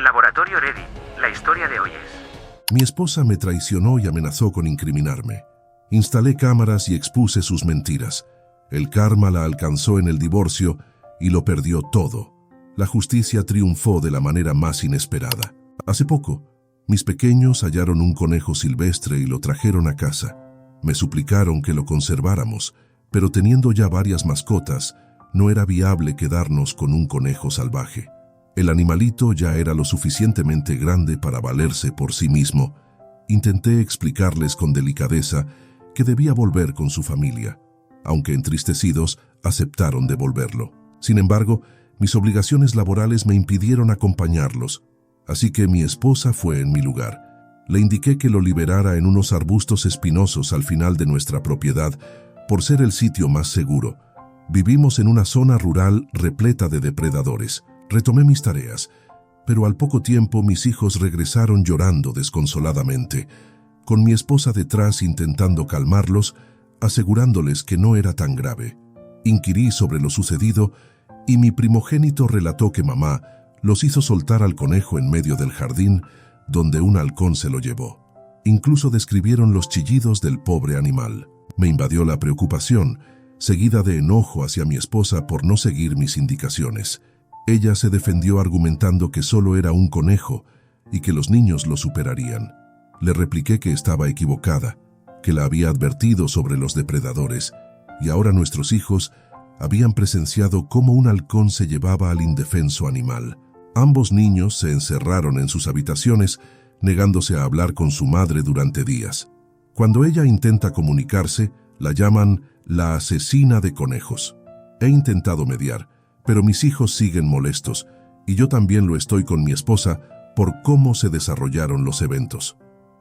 Laboratorio Ready, la historia de hoy es... Mi esposa me traicionó y amenazó con incriminarme. Instalé cámaras y expuse sus mentiras. El karma la alcanzó en el divorcio y lo perdió todo. La justicia triunfó de la manera más inesperada. Hace poco, mis pequeños hallaron un conejo silvestre y lo trajeron a casa. Me suplicaron que lo conserváramos, pero teniendo ya varias mascotas, no era viable quedarnos con un conejo salvaje. El animalito ya era lo suficientemente grande para valerse por sí mismo. Intenté explicarles con delicadeza que debía volver con su familia. Aunque entristecidos, aceptaron devolverlo. Sin embargo, mis obligaciones laborales me impidieron acompañarlos, así que mi esposa fue en mi lugar. Le indiqué que lo liberara en unos arbustos espinosos al final de nuestra propiedad, por ser el sitio más seguro. Vivimos en una zona rural repleta de depredadores. Retomé mis tareas, pero al poco tiempo mis hijos regresaron llorando desconsoladamente, con mi esposa detrás intentando calmarlos, asegurándoles que no era tan grave. Inquirí sobre lo sucedido y mi primogénito relató que mamá los hizo soltar al conejo en medio del jardín, donde un halcón se lo llevó. Incluso describieron los chillidos del pobre animal. Me invadió la preocupación, seguida de enojo hacia mi esposa por no seguir mis indicaciones. Ella se defendió argumentando que solo era un conejo y que los niños lo superarían. Le repliqué que estaba equivocada, que la había advertido sobre los depredadores, y ahora nuestros hijos habían presenciado cómo un halcón se llevaba al indefenso animal. Ambos niños se encerraron en sus habitaciones, negándose a hablar con su madre durante días. Cuando ella intenta comunicarse, la llaman la asesina de conejos. He intentado mediar, pero mis hijos siguen molestos, y yo también lo estoy con mi esposa por cómo se desarrollaron los eventos.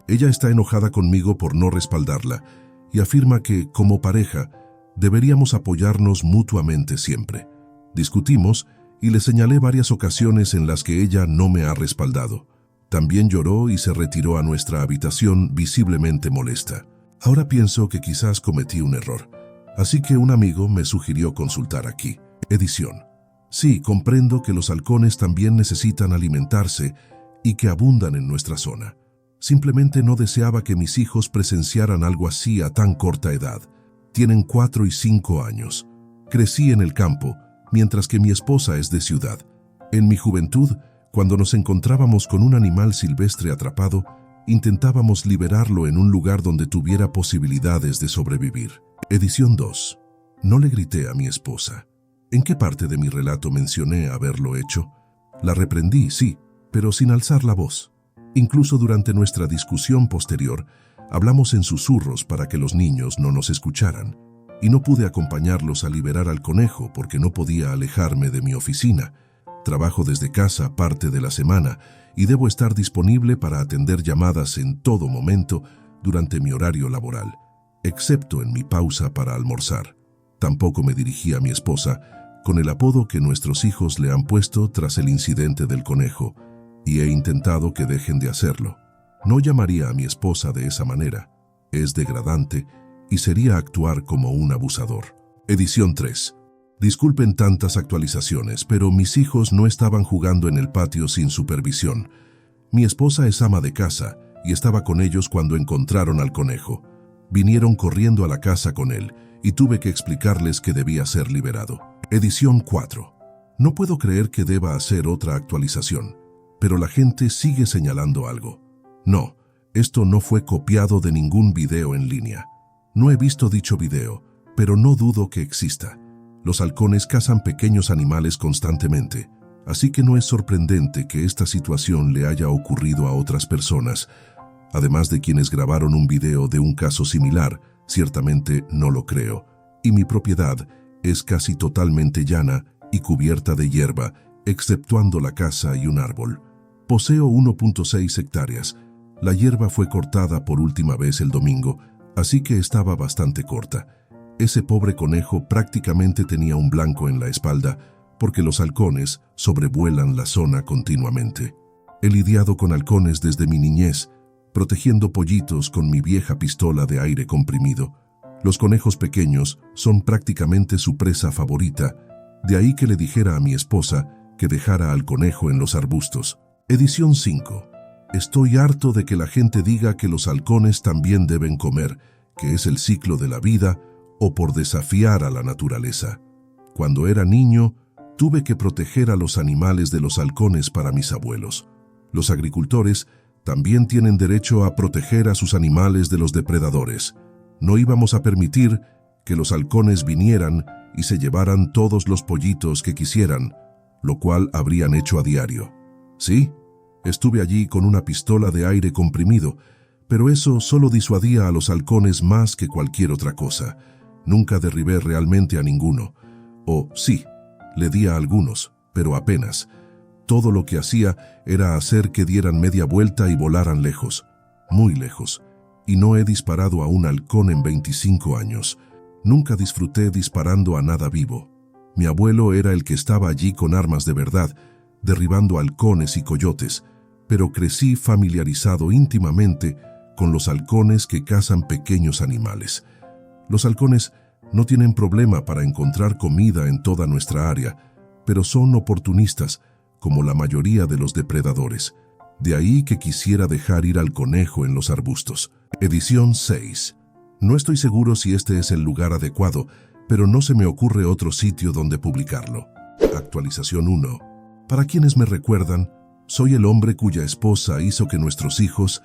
Ella está enojada conmigo por no respaldarla, y afirma que, como pareja, deberíamos apoyarnos mutuamente siempre. Discutimos, y le señalé varias ocasiones en las que ella no me ha respaldado. También lloró y se retiró a nuestra habitación visiblemente molesta. Ahora pienso que quizás cometí un error, así que un amigo me sugirió consultar aquí. Edición. Sí, comprendo que los halcones también necesitan alimentarse y que abundan en nuestra zona. Simplemente no deseaba que mis hijos presenciaran algo así a tan corta edad. Tienen 4 y 5 años. Crecí en el campo, mientras que mi esposa es de ciudad. En mi juventud, cuando nos encontrábamos con un animal silvestre atrapado, intentábamos liberarlo en un lugar donde tuviera posibilidades de sobrevivir. Edición 2. No le grité a mi esposa. ¿En qué parte de mi relato mencioné haberlo hecho? La reprendí, sí, pero sin alzar la voz. Incluso durante nuestra discusión posterior, hablamos en susurros para que los niños no nos escucharan, y no pude acompañarlos a liberar al conejo porque no podía alejarme de mi oficina. Trabajo desde casa parte de la semana y debo estar disponible para atender llamadas en todo momento durante mi horario laboral, excepto en mi pausa para almorzar. Tampoco me dirigí a mi esposa con el apodo que nuestros hijos le han puesto tras el incidente del conejo, y he intentado que dejen de hacerlo. No llamaría a mi esposa de esa manera. Es degradante y sería actuar como un abusador. Edición 3. Disculpen tantas actualizaciones, pero mis hijos no estaban jugando en el patio sin supervisión. Mi esposa es ama de casa y estaba con ellos cuando encontraron al conejo. Vinieron corriendo a la casa con él y tuve que explicarles que debía ser liberado. Edición 4. No puedo creer que deba hacer otra actualización, pero la gente sigue señalando algo. No, esto no fue copiado de ningún video en línea. No he visto dicho video, pero no dudo que exista. Los halcones cazan pequeños animales constantemente, así que no es sorprendente que esta situación le haya ocurrido a otras personas. Además de quienes grabaron un video de un caso similar, ciertamente no lo creo. Y mi propiedad es casi totalmente llana y cubierta de hierba, exceptuando la casa y un árbol. Poseo 1.6 hectáreas. La hierba fue cortada por última vez el domingo, así que estaba bastante corta. Ese pobre conejo prácticamente tenía un blanco en la espalda, porque los halcones sobrevuelan la zona continuamente. He lidiado con halcones desde mi niñez, protegiendo pollitos con mi vieja pistola de aire comprimido. Los conejos pequeños son prácticamente su presa favorita, de ahí que le dijera a mi esposa que dejara al conejo en los arbustos. Edición 5. Estoy harto de que la gente diga que los halcones también deben comer, que es el ciclo de la vida, o por desafiar a la naturaleza. Cuando era niño, tuve que proteger a los animales de los halcones para mis abuelos. Los agricultores también tienen derecho a proteger a sus animales de los depredadores. No íbamos a permitir que los halcones vinieran y se llevaran todos los pollitos que quisieran, lo cual habrían hecho a diario. Sí, estuve allí con una pistola de aire comprimido, pero eso solo disuadía a los halcones más que cualquier otra cosa. Nunca derribé realmente a ninguno. O sí, le di a algunos, pero apenas. Todo lo que hacía era hacer que dieran media vuelta y volaran lejos, muy lejos. Y no he disparado a un halcón en 25 años. Nunca disfruté disparando a nada vivo. Mi abuelo era el que estaba allí con armas de verdad, derribando halcones y coyotes, pero crecí familiarizado íntimamente con los halcones que cazan pequeños animales. Los halcones no tienen problema para encontrar comida en toda nuestra área, pero son oportunistas, como la mayoría de los depredadores. De ahí que quisiera dejar ir al conejo en los arbustos. Edición 6. No estoy seguro si este es el lugar adecuado, pero no se me ocurre otro sitio donde publicarlo. Actualización 1. Para quienes me recuerdan, soy el hombre cuya esposa hizo que nuestros hijos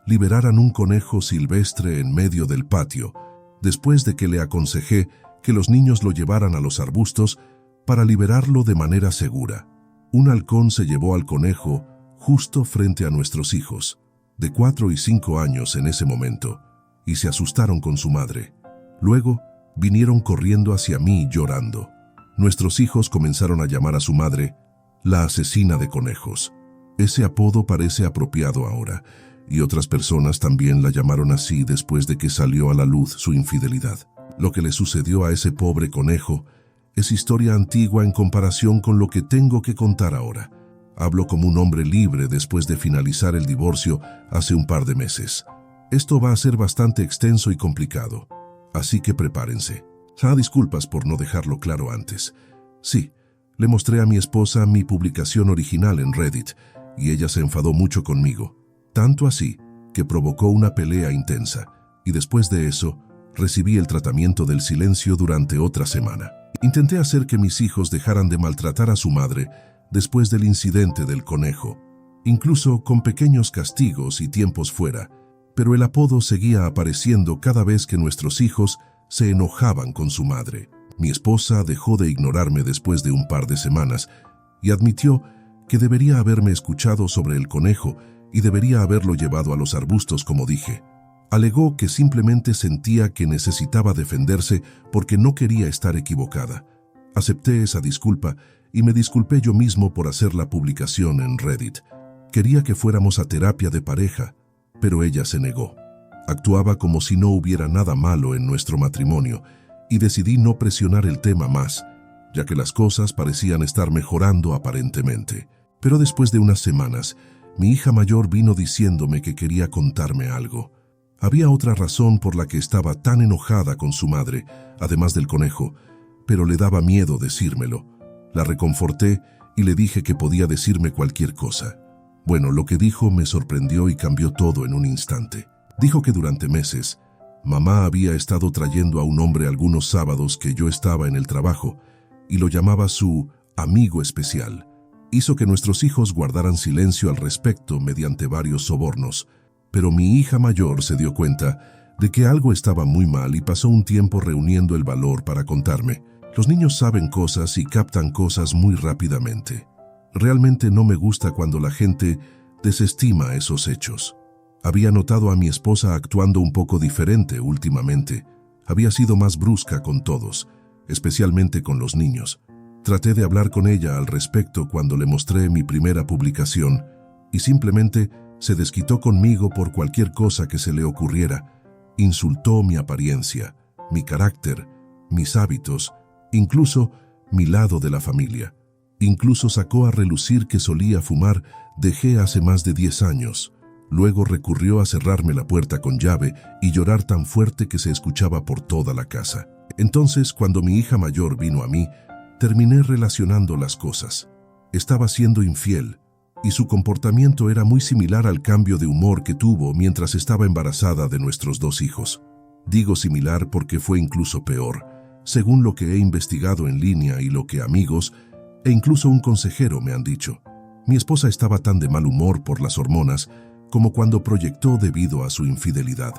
liberaran un conejo silvestre en medio del patio, después de que le aconsejé que los niños lo llevaran a los arbustos para liberarlo de manera segura. Un halcón se llevó al conejo justo frente a nuestros hijos, de 4 y 5 años en ese momento, y se asustaron con su madre. Luego, vinieron corriendo hacia mí llorando. Nuestros hijos comenzaron a llamar a su madre la asesina de conejos. Ese apodo parece apropiado ahora, y otras personas también la llamaron así después de que salió a la luz su infidelidad. Lo que le sucedió a ese pobre conejo es historia antigua en comparación con lo que tengo que contar ahora. Hablo como un hombre libre después de finalizar el divorcio hace un par de meses. Esto va a ser bastante extenso y complicado, así que prepárense. Disculpas por no dejarlo claro antes. Sí, le mostré a mi esposa mi publicación original en Reddit y ella se enfadó mucho conmigo, tanto así que provocó una pelea intensa, y después de eso recibí el tratamiento del silencio durante otra semana. Intenté hacer que mis hijos dejaran de maltratar a su madre después del incidente del conejo, incluso con pequeños castigos y tiempos fuera, pero el apodo seguía apareciendo cada vez que nuestros hijos se enojaban con su madre. Mi esposa dejó de ignorarme después de un par de semanas y admitió que debería haberme escuchado sobre el conejo y debería haberlo llevado a los arbustos como dije. Alegó que simplemente sentía que necesitaba defenderse porque no quería estar equivocada. Acepté esa disculpa y me disculpé yo mismo por hacer la publicación en Reddit. Quería que fuéramos a terapia de pareja, pero ella se negó. Actuaba como si no hubiera nada malo en nuestro matrimonio y decidí no presionar el tema más, ya que las cosas parecían estar mejorando aparentemente. Pero después de unas semanas, mi hija mayor vino diciéndome que quería contarme algo. Había otra razón por la que estaba tan enojada con su madre, además del conejo, pero le daba miedo decírmelo. La reconforté y le dije que podía decirme cualquier cosa. Bueno, lo que dijo me sorprendió y cambió todo en un instante. Dijo que durante meses, mamá había estado trayendo a un hombre algunos sábados que yo estaba en el trabajo y lo llamaba su amigo especial. Hizo que nuestros hijos guardaran silencio al respecto mediante varios sobornos, pero mi hija mayor se dio cuenta de que algo estaba muy mal y pasó un tiempo reuniendo el valor para contarme. Los niños saben cosas y captan cosas muy rápidamente. Realmente no me gusta cuando la gente desestima esos hechos. Había notado a mi esposa actuando un poco diferente últimamente. Había sido más brusca con todos, especialmente con los niños. Traté de hablar con ella al respecto cuando le mostré mi primera publicación y simplemente se desquitó conmigo por cualquier cosa que se le ocurriera. Insultó mi apariencia, mi carácter, mis hábitos, incluso mi lado de la familia. Incluso sacó a relucir que solía fumar dejé hace más de 10 años. Luego recurrió a cerrarme la puerta con llave y llorar tan fuerte que se escuchaba por toda la casa. Entonces, cuando mi hija mayor vino a mí, terminé relacionando las cosas. Estaba siendo infiel, y su comportamiento era muy similar al cambio de humor que tuvo mientras estaba embarazada de nuestros 2 hijos. Digo similar porque fue incluso peor, según lo que he investigado en línea y lo que amigos e incluso un consejero me han dicho. Mi esposa estaba tan de mal humor por las hormonas como cuando proyectó debido a su infidelidad.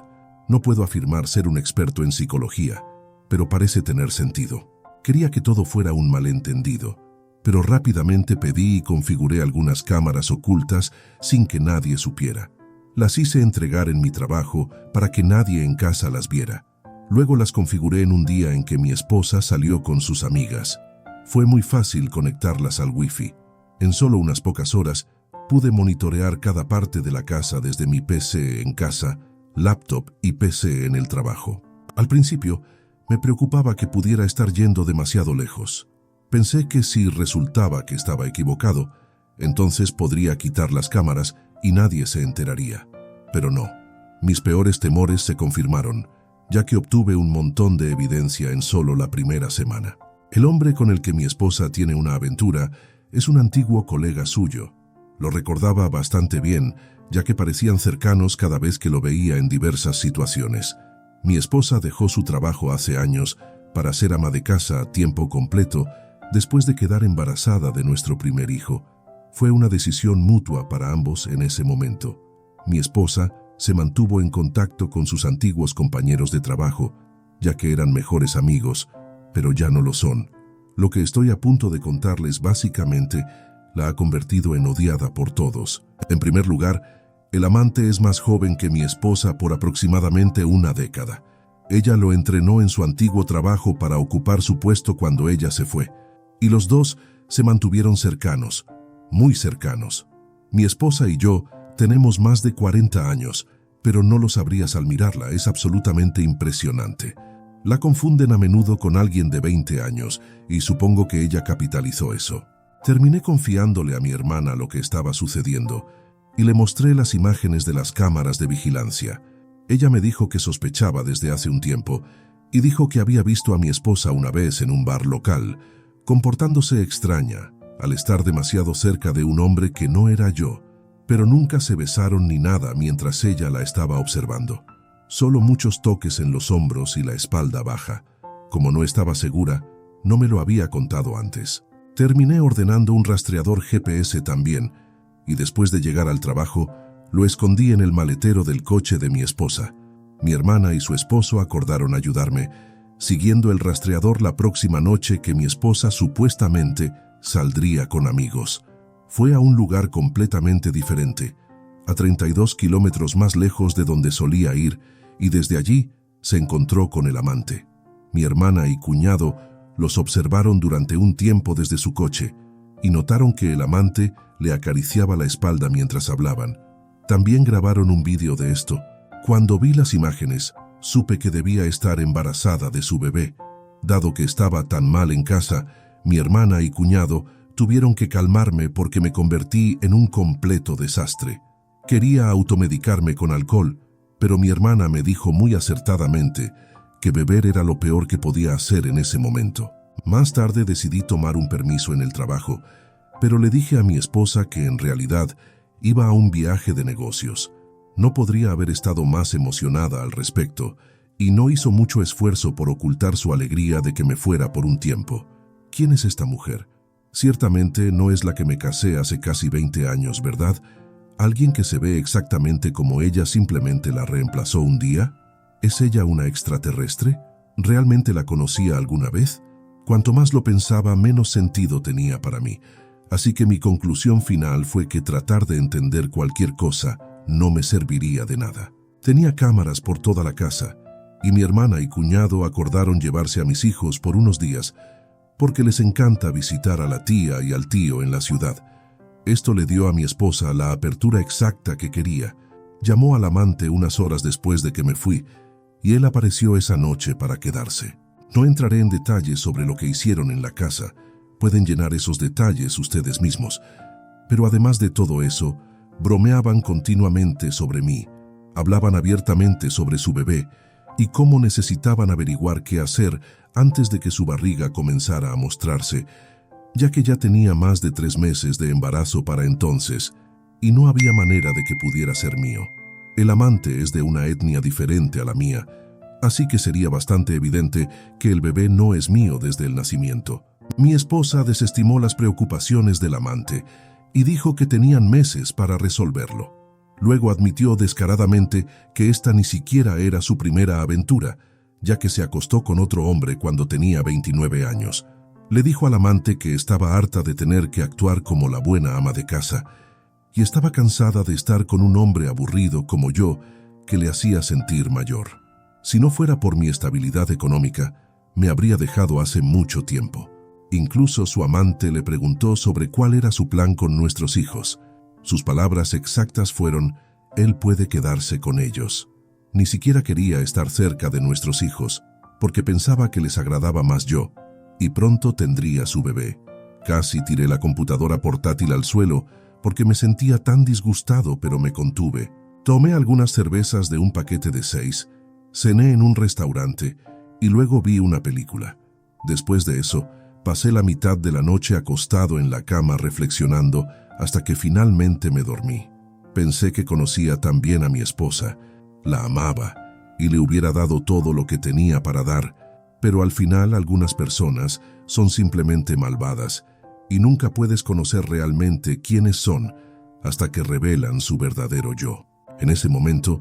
No puedo afirmar ser un experto en psicología, pero parece tener sentido. Quería que todo fuera un malentendido, pero rápidamente pedí y configuré algunas cámaras ocultas sin que nadie supiera. Las hice entregar en mi trabajo para que nadie en casa las viera. Luego las configuré en un día en que mi esposa salió con sus amigas. Fue muy fácil conectarlas al Wi-Fi. En solo unas pocas horas pude monitorear cada parte de la casa desde mi PC en casa, laptop y PC en el trabajo. Al principio, me preocupaba que pudiera estar yendo demasiado lejos. Pensé que si resultaba que estaba equivocado, entonces podría quitar las cámaras y nadie se enteraría. Pero no. Mis peores temores se confirmaron, ya que obtuve un montón de evidencia en solo la primera semana. El hombre con el que mi esposa tiene una aventura es un antiguo colega suyo. Lo recordaba bastante bien, ya que parecían cercanos cada vez que lo veía en diversas situaciones. Mi esposa dejó su trabajo hace años para ser ama de casa a tiempo completo después de quedar embarazada de nuestro primer hijo. Fue una decisión mutua para ambos en ese momento. Mi esposa se mantuvo en contacto con sus antiguos compañeros de trabajo, ya que eran mejores amigos, pero ya no lo son. Lo que estoy a punto de contarles básicamente la ha convertido en odiada por todos. En primer lugar, el amante es más joven que mi esposa por aproximadamente una década. Ella lo entrenó en su antiguo trabajo para ocupar su puesto cuando ella se fue, y los dos se mantuvieron cercanos, muy cercanos. Mi esposa y yo tenemos más de 40 años, pero no lo sabrías al mirarla, es absolutamente impresionante. La confunden a menudo con alguien de 20 años, y supongo que ella capitalizó eso. Terminé confiándole a mi hermana lo que estaba sucediendo, y le mostré las imágenes de las cámaras de vigilancia. Ella me dijo que sospechaba desde hace un tiempo, y dijo que había visto a mi esposa una vez en un bar local, comportándose extraña, al estar demasiado cerca de un hombre que no era yo, pero nunca se besaron ni nada mientras ella la estaba observando. Solo muchos toques en los hombros y la espalda baja. Como no estaba segura, no me lo había contado antes. Terminé ordenando un rastreador GPS también, y después de llegar al trabajo, lo escondí en el maletero del coche de mi esposa. Mi hermana y su esposo acordaron ayudarme, siguiendo el rastreador la próxima noche que mi esposa supuestamente saldría con amigos. Fue a un lugar completamente diferente, a 32 kilómetros más lejos de donde solía ir, y desde allí se encontró con el amante. Mi hermana y cuñado los observaron durante un tiempo desde su coche y notaron que el amante le acariciaba la espalda mientras hablaban. También grabaron un vídeo de esto. Cuando vi las imágenes, supe que debía estar embarazada de su bebé. Dado que estaba tan mal en casa, mi hermana y cuñado tuvieron que calmarme porque me convertí en un completo desastre. Quería automedicarme con alcohol, pero mi hermana me dijo muy acertadamente que beber era lo peor que podía hacer en ese momento. Más tarde decidí tomar un permiso en el trabajo, pero le dije a mi esposa que en realidad iba a un viaje de negocios. No podría haber estado más emocionada al respecto, y no hizo mucho esfuerzo por ocultar su alegría de que me fuera por un tiempo. ¿Quién es esta mujer? Ciertamente no es la que me casé hace casi 20 años, ¿verdad? ¿Alguien que se ve exactamente como ella simplemente la reemplazó un día? ¿Es ella una extraterrestre? ¿Realmente la conocía alguna vez? Cuanto más lo pensaba, menos sentido tenía para mí. Así que mi conclusión final fue que tratar de entender cualquier cosa no me serviría de nada. Tenía cámaras por toda la casa, y mi hermana y cuñado acordaron llevarse a mis hijos por unos días, porque les encanta visitar a la tía y al tío en la ciudad. Esto le dio a mi esposa la apertura exacta que quería. Llamó al amante unas horas después de que me fui, y él apareció esa noche para quedarse. No entraré en detalles sobre lo que hicieron en la casa. Pueden llenar esos detalles ustedes mismos. Pero además de todo eso, bromeaban continuamente sobre mí, hablaban abiertamente sobre su bebé y cómo necesitaban averiguar qué hacer antes de que su barriga comenzara a mostrarse. ya que ya tenía más de 3 meses de embarazo para entonces, y no había manera de que pudiera ser mío. El amante es de una etnia diferente a la mía, así que sería bastante evidente que el bebé no es mío desde el nacimiento. Mi esposa desestimó las preocupaciones del amante y dijo que tenían meses para resolverlo. Luego admitió descaradamente que esta ni siquiera era su primera aventura, ya que se acostó con otro hombre cuando tenía 29 años. Le dijo al amante que estaba harta de tener que actuar como la buena ama de casa y estaba cansada de estar con un hombre aburrido como yo que le hacía sentir mayor. Si no fuera por mi estabilidad económica, me habría dejado hace mucho tiempo. Incluso su amante le preguntó sobre cuál era su plan con nuestros hijos. Sus palabras exactas fueron: él puede quedarse con ellos. Ni siquiera quería estar cerca de nuestros hijos, porque pensaba que les agradaba más yo, y pronto tendría su bebé. Casi tiré la computadora portátil al suelo porque me sentía tan disgustado, pero me contuve. Tomé algunas cervezas de un paquete de 6, cené en un restaurante y luego vi una película. Después de eso, pasé la mitad de la noche acostado en la cama reflexionando hasta que finalmente me dormí. Pensé que conocía tan bien a mi esposa, la amaba y le hubiera dado todo lo que tenía para dar, pero al final algunas personas son simplemente malvadas y nunca puedes conocer realmente quiénes son hasta que revelan su verdadero yo. En ese momento,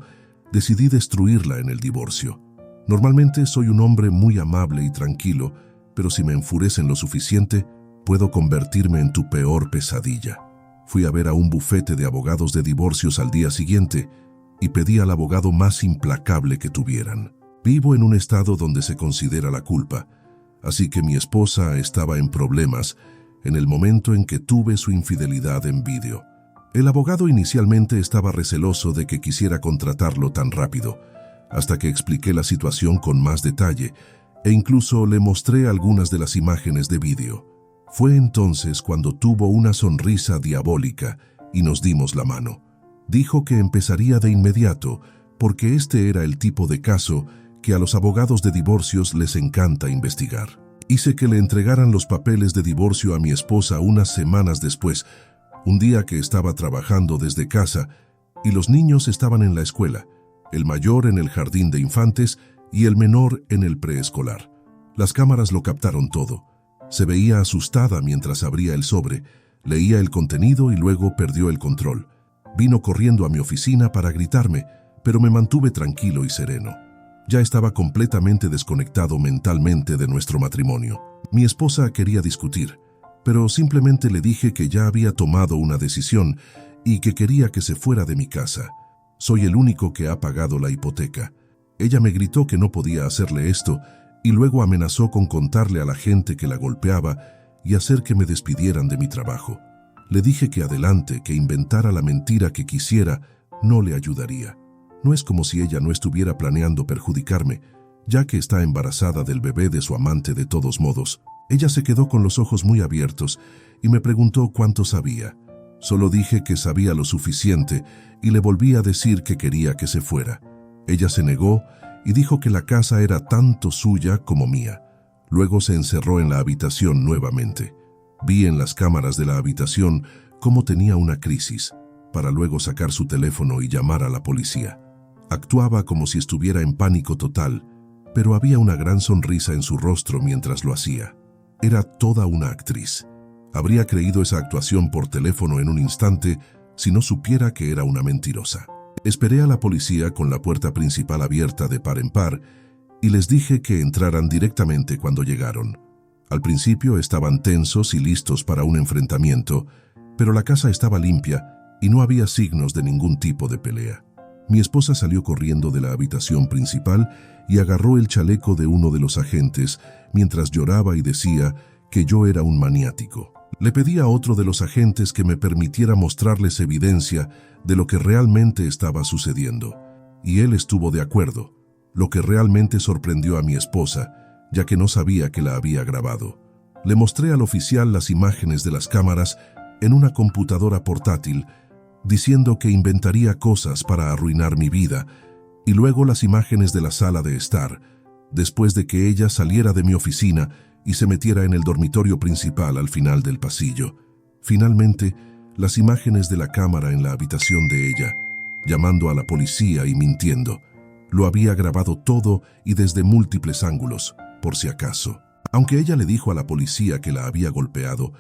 decidí destruirla en el divorcio. Normalmente soy un hombre muy amable y tranquilo, pero si me enfurecen lo suficiente, puedo convertirme en tu peor pesadilla. Fui a ver a un bufete de abogados de divorcios al día siguiente y pedí al abogado más implacable que tuvieran. Vivo en un estado donde se considera la culpa, así que mi esposa estaba en problemas en el momento en que tuve su infidelidad en vídeo. El abogado inicialmente estaba receloso de que quisiera contratarlo tan rápido, hasta que expliqué la situación con más detalle e incluso le mostré algunas de las imágenes de vídeo. Fue entonces cuando tuvo una sonrisa diabólica y nos dimos la mano. Dijo que empezaría de inmediato porque este era el tipo de caso que a los abogados de divorcios les encanta investigar. Hice que le entregaran los papeles de divorcio a mi esposa unas semanas después, un día que estaba trabajando desde casa y los niños estaban en la escuela, el mayor en el jardín de infantes y el menor en el preescolar. Las cámaras lo captaron todo. Se veía asustada mientras abría el sobre, leía el contenido y luego perdió el control. Vino corriendo a mi oficina para gritarme, pero me mantuve tranquilo y sereno. Ya estaba completamente desconectado mentalmente de nuestro matrimonio. Mi esposa quería discutir, pero simplemente le dije que ya había tomado una decisión y que quería que se fuera de mi casa. Soy el único que ha pagado la hipoteca. Ella me gritó que no podía hacerle esto y luego amenazó con contarle a la gente que la golpeaba y hacer que me despidieran de mi trabajo. Le dije que adelante, que inventara la mentira que quisiera, no le ayudaría. No es como si ella no estuviera planeando perjudicarme, ya que está embarazada del bebé de su amante de todos modos. Ella se quedó con los ojos muy abiertos y me preguntó cuánto sabía. Solo dije que sabía lo suficiente y le volví a decir que quería que se fuera. Ella se negó y dijo que la casa era tanto suya como mía. Luego se encerró en la habitación nuevamente. Vi en las cámaras de la habitación cómo tenía una crisis, para luego sacar su teléfono y llamar a la policía. Actuaba como si estuviera en pánico total, pero había una gran sonrisa en su rostro mientras lo hacía. Era toda una actriz. Habría creído esa actuación por teléfono en un instante si no supiera que era una mentirosa. Esperé a la policía con la puerta principal abierta de par en par y les dije que entraran directamente cuando llegaron. Al principio estaban tensos y listos para un enfrentamiento, pero la casa estaba limpia y no había signos de ningún tipo de pelea. Mi esposa salió corriendo de la habitación principal y agarró el chaleco de uno de los agentes mientras lloraba y decía que yo era un maniático. Le pedí a otro de los agentes que me permitiera mostrarles evidencia de lo que realmente estaba sucediendo, y él estuvo de acuerdo, lo que realmente sorprendió a mi esposa, ya que no sabía que la había grabado. Le mostré al oficial las imágenes de las cámaras en una computadora portátil, diciendo que inventaría cosas para arruinar mi vida, y luego las imágenes de la sala de estar, después de que ella saliera de mi oficina y se metiera en el dormitorio principal al final del pasillo. Finalmente, las imágenes de la cámara en la habitación de ella, llamando a la policía y mintiendo. Lo había grabado todo y desde múltiples ángulos, por si acaso. Aunque ella le dijo a la policía que la había golpeado,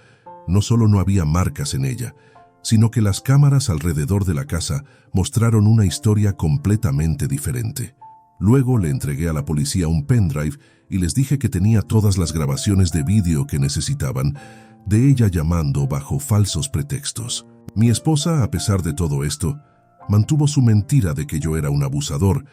no solo no había marcas en ella, sino que las cámaras alrededor de la casa mostraron una historia completamente diferente. Luego le entregué a la policía un pendrive y les dije que tenía todas las grabaciones de vídeo que necesitaban de ella llamando bajo falsos pretextos. Mi esposa, a pesar de todo esto, mantuvo su mentira de que yo era un abusador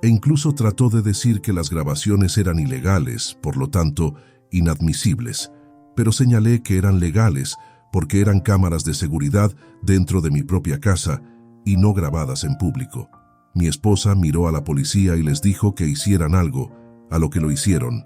e incluso trató de decir que las grabaciones eran ilegales, por lo tanto, inadmisibles. Pero señalé que eran legales porque eran cámaras de seguridad dentro de mi propia casa y no grabadas en público. Mi esposa miró a la policía y les dijo que hicieran algo, a lo que lo hicieron.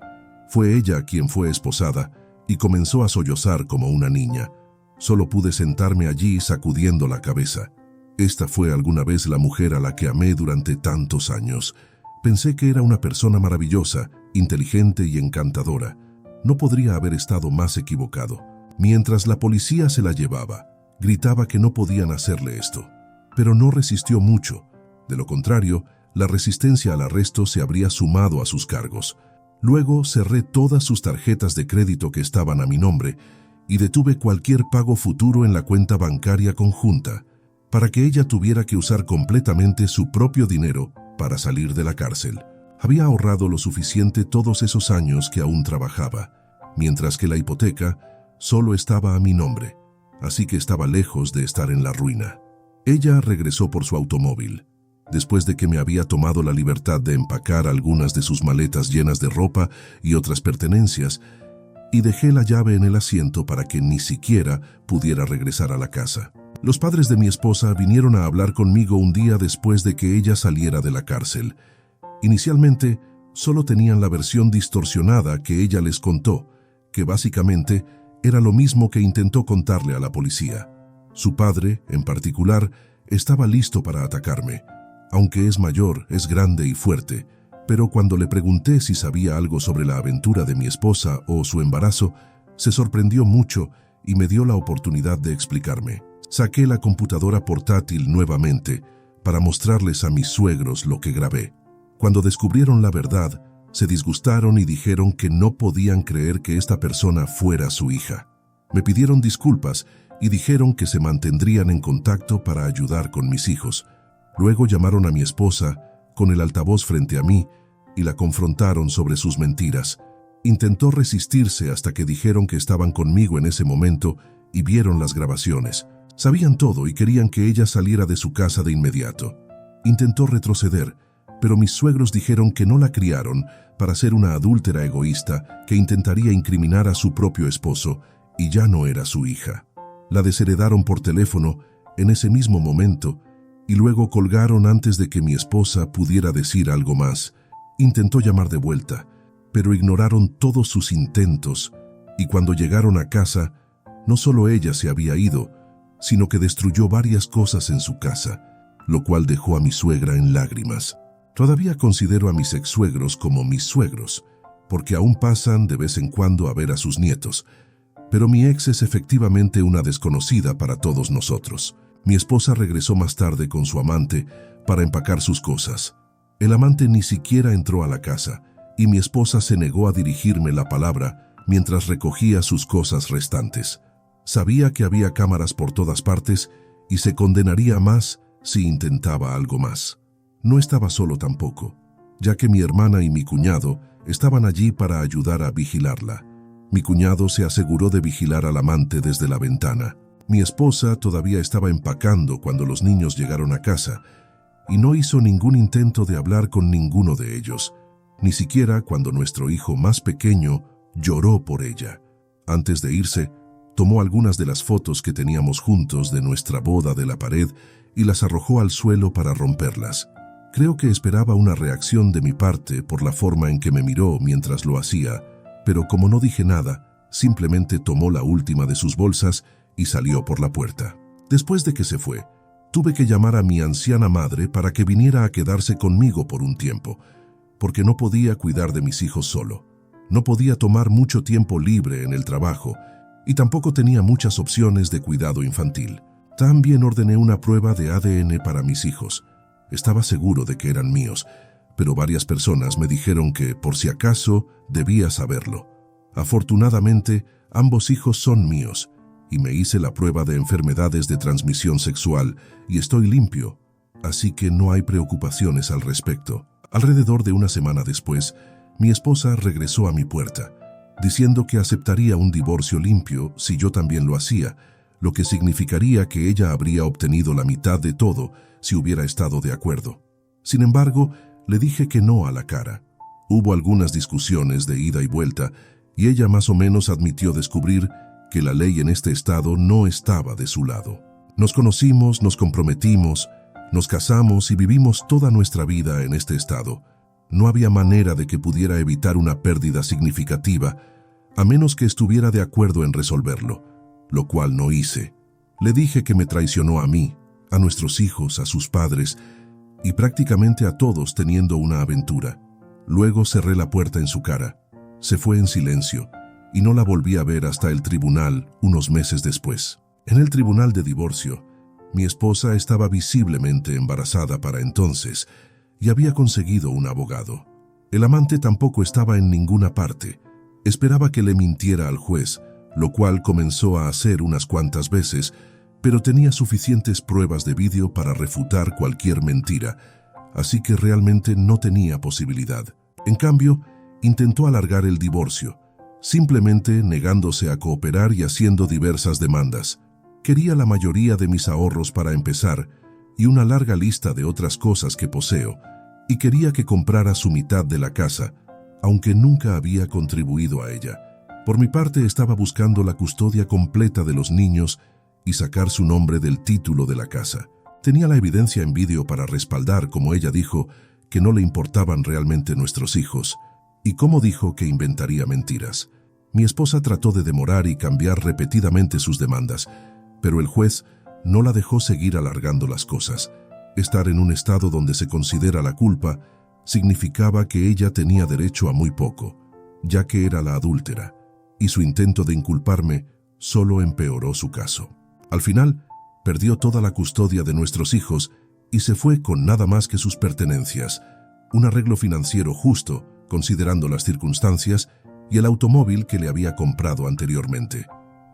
Fue ella quien fue esposada y comenzó a sollozar como una niña. Solo pude sentarme allí sacudiendo la cabeza. Esta fue alguna vez la mujer a la que amé durante tantos años. Pensé que era una persona maravillosa, inteligente y encantadora. No podría haber estado más equivocado. Mientras la policía se la llevaba, gritaba que no podían hacerle esto. Pero no resistió mucho. De lo contrario, la resistencia al arresto se habría sumado a sus cargos. Luego cerré todas sus tarjetas de crédito que estaban a mi nombre y detuve cualquier pago futuro en la cuenta bancaria conjunta, para que ella tuviera que usar completamente su propio dinero para salir de la cárcel. Había ahorrado lo suficiente todos esos años que aún trabajaba, mientras que la hipoteca solo estaba a mi nombre, así que estaba lejos de estar en la ruina. Ella regresó por su automóvil, después de que me había tomado la libertad de empacar algunas de sus maletas llenas de ropa y otras pertenencias, y dejé la llave en el asiento para que ni siquiera pudiera regresar a la casa. Los padres de mi esposa vinieron a hablar conmigo un día después de que ella saliera de la cárcel. Inicialmente, solo tenían la versión distorsionada que ella les contó, que básicamente era lo mismo que intentó contarle a la policía. Su padre, en particular, estaba listo para atacarme. Aunque es mayor, es grande y fuerte, pero cuando le pregunté si sabía algo sobre la aventura de mi esposa o su embarazo, se sorprendió mucho y me dio la oportunidad de explicarme. Saqué la computadora portátil nuevamente para mostrarles a mis suegros lo que grabé. Cuando descubrieron la verdad, se disgustaron y dijeron que no podían creer que esta persona fuera su hija. Me pidieron disculpas y dijeron que se mantendrían en contacto para ayudar con mis hijos. Luego llamaron a mi esposa con el altavoz frente a mí y la confrontaron sobre sus mentiras. Intentó resistirse hasta que dijeron que estaban conmigo en ese momento y vieron las grabaciones. Sabían todo y querían que ella saliera de su casa de inmediato. Intentó retroceder, pero mis suegros dijeron que no la criaron para ser una adúltera egoísta que intentaría incriminar a su propio esposo y ya no era su hija. La desheredaron por teléfono en ese mismo momento y luego colgaron antes de que mi esposa pudiera decir algo más. Intentó llamar de vuelta, pero ignoraron todos sus intentos y cuando llegaron a casa, no solo ella se había ido, sino que destruyó varias cosas en su casa, lo cual dejó a mi suegra en lágrimas. Todavía considero a mis ex-suegros como mis suegros, porque aún pasan de vez en cuando a ver a sus nietos, pero mi ex es efectivamente una desconocida para todos nosotros. Mi esposa regresó más tarde con su amante para empacar sus cosas. El amante ni siquiera entró a la casa y mi esposa se negó a dirigirme la palabra mientras recogía sus cosas restantes. Sabía que había cámaras por todas partes y se condenaría más si intentaba algo más. No estaba solo tampoco, ya que mi hermana y mi cuñado estaban allí para ayudar a vigilarla. Mi cuñado se aseguró de vigilar al amante desde la ventana. Mi esposa todavía estaba empacando cuando los niños llegaron a casa y no hizo ningún intento de hablar con ninguno de ellos, ni siquiera cuando nuestro hijo más pequeño lloró por ella. Antes de irse, tomó algunas de las fotos que teníamos juntos de nuestra boda de la pared y las arrojó al suelo para romperlas. Creo que esperaba una reacción de mi parte por la forma en que me miró mientras lo hacía, pero como no dije nada, simplemente tomó la última de sus bolsas y salió por la puerta. Después de que se fue, tuve que llamar a mi anciana madre para que viniera a quedarse conmigo por un tiempo, porque no podía cuidar de mis hijos solo. No podía tomar mucho tiempo libre en el trabajo y tampoco tenía muchas opciones de cuidado infantil. También ordené una prueba de ADN para mis hijos. Estaba seguro de que eran míos, pero varias personas me dijeron que, por si acaso, debía saberlo. Afortunadamente, ambos hijos son míos, y me hice la prueba de enfermedades de transmisión sexual y estoy limpio, así que no hay preocupaciones al respecto. Alrededor de una semana después, mi esposa regresó a mi puerta, diciendo que aceptaría un divorcio limpio si yo también lo hacía, lo que significaría que ella habría obtenido la mitad de todo si hubiera estado de acuerdo. Sin embargo, le dije que no a la cara. Hubo algunas discusiones de ida y vuelta, y ella más o menos admitió descubrir que la ley en este estado no estaba de su lado. Nos conocimos, nos comprometimos, nos casamos y vivimos toda nuestra vida en este estado. No había manera de que pudiera evitar una pérdida significativa, a menos que estuviera de acuerdo en resolverlo, lo cual no hice. Le dije que me traicionó a mí, a nuestros hijos, a sus padres, y prácticamente a todos teniendo una aventura. Luego cerré la puerta en su cara. Se fue en silencio, y no la volví a ver hasta el tribunal unos meses después. En el tribunal de divorcio, mi esposa estaba visiblemente embarazada para entonces y había conseguido un abogado. El amante tampoco estaba en ninguna parte. Esperaba que le mintiera al juez, lo cual comenzó a hacer unas cuantas veces, pero tenía suficientes pruebas de vídeo para refutar cualquier mentira, así que realmente no tenía posibilidad. En cambio, intentó alargar el divorcio, simplemente negándose a cooperar y haciendo diversas demandas. Quería la mayoría de mis ahorros para empezar y una larga lista de otras cosas que poseo, y quería que comprara su mitad de la casa, aunque nunca había contribuido a ella. Por mi parte, estaba buscando la custodia completa de los niños y sacar su nombre del título de la casa. Tenía la evidencia en vídeo para respaldar, como ella dijo, que no le importaban realmente nuestros hijos, y cómo dijo que inventaría mentiras. Mi esposa trató de demorar y cambiar repetidamente sus demandas, pero el juez no la dejó seguir alargando las cosas. Estar en un estado donde se considera la culpa significaba que ella tenía derecho a muy poco, ya que era la adúltera, y su intento de inculparme solo empeoró su caso. Al final, perdió toda la custodia de nuestros hijos y se fue con nada más que sus pertenencias, un arreglo financiero justo, considerando las circunstancias, y el automóvil que le había comprado anteriormente.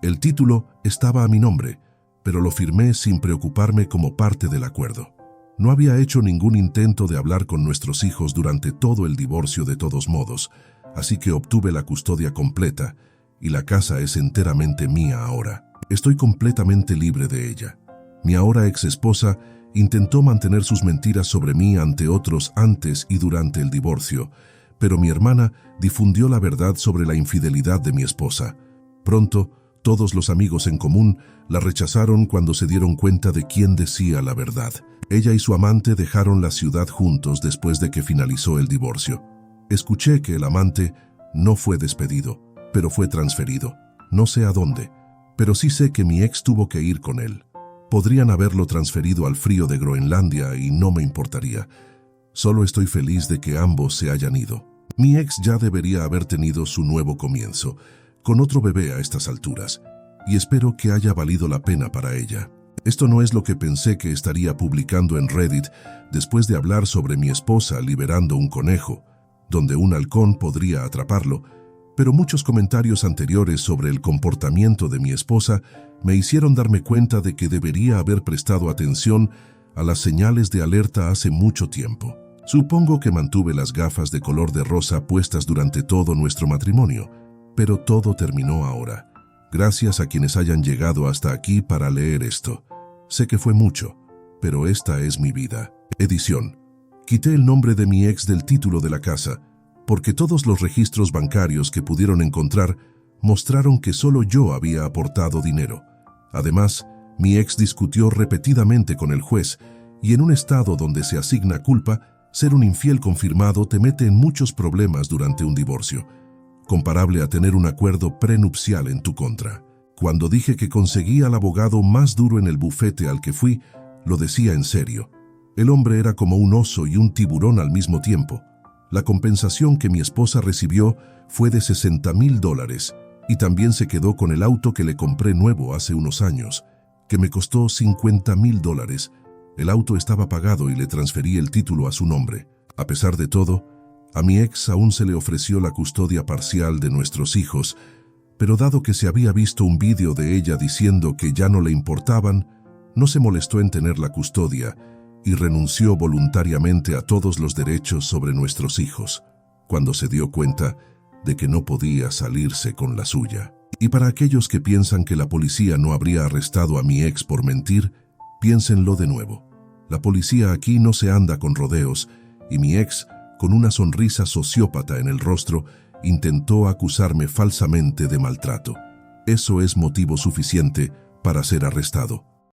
El título estaba a mi nombre, pero lo firmé sin preocuparme como parte del acuerdo. No había hecho ningún intento de hablar con nuestros hijos durante todo el divorcio de todos modos, así que obtuve la custodia completa y la casa es enteramente mía ahora. Estoy completamente libre de ella. Mi ahora ex esposa intentó mantener sus mentiras sobre mí ante otros antes y durante el divorcio, pero mi hermana difundió la verdad sobre la infidelidad de mi esposa. Pronto, todos los amigos en común la rechazaron cuando se dieron cuenta de quién decía la verdad. Ella y su amante dejaron la ciudad juntos después de que finalizó el divorcio. Escuché que el amante no fue despedido, pero fue transferido. No sé a dónde, pero sí sé que mi ex tuvo que ir con él. Podrían haberlo transferido al frío de Groenlandia y no me importaría. Solo estoy feliz de que ambos se hayan ido. Mi ex ya debería haber tenido su nuevo comienzo, con otro bebé a estas alturas, y espero que haya valido la pena para ella. Esto no es lo que pensé que estaría publicando en Reddit después de hablar sobre mi esposa liberando un conejo, donde un halcón podría atraparlo, pero muchos comentarios anteriores sobre el comportamiento de mi esposa me hicieron darme cuenta de que debería haber prestado atención a las señales de alerta hace mucho tiempo. Supongo que mantuve las gafas de color de rosa puestas durante todo nuestro matrimonio, pero todo terminó ahora. Gracias a quienes hayan llegado hasta aquí para leer esto. Sé que fue mucho, pero esta es mi vida. Edición. Quité el nombre de mi ex del título de la casa, porque todos los registros bancarios que pudieron encontrar mostraron que solo yo había aportado dinero. Además, mi ex discutió repetidamente con el juez, y en un estado donde se asigna culpa, ser un infiel confirmado te mete en muchos problemas durante un divorcio, comparable a tener un acuerdo prenupcial en tu contra. Cuando dije que conseguí al abogado más duro en el bufete al que fui, lo decía en serio. El hombre era como un oso y un tiburón al mismo tiempo. La compensación que mi esposa recibió fue de $60,000 y también se quedó con el auto que le compré nuevo hace unos años, que me costó $50,000. El auto estaba pagado y le transferí el título a su nombre. A pesar de todo, a mi ex aún se le ofreció la custodia parcial de nuestros hijos, pero dado que se había visto un vídeo de ella diciendo que ya no le importaban, no se molestó en tener la custodia y renunció voluntariamente a todos los derechos sobre nuestros hijos, cuando se dio cuenta de que no podía salirse con la suya. Y para aquellos que piensan que la policía no habría arrestado a mi ex por mentir, piénsenlo de nuevo. La policía aquí no se anda con rodeos, y mi ex, con una sonrisa sociópata en el rostro, intentó acusarme falsamente de maltrato. Eso es motivo suficiente para ser arrestado.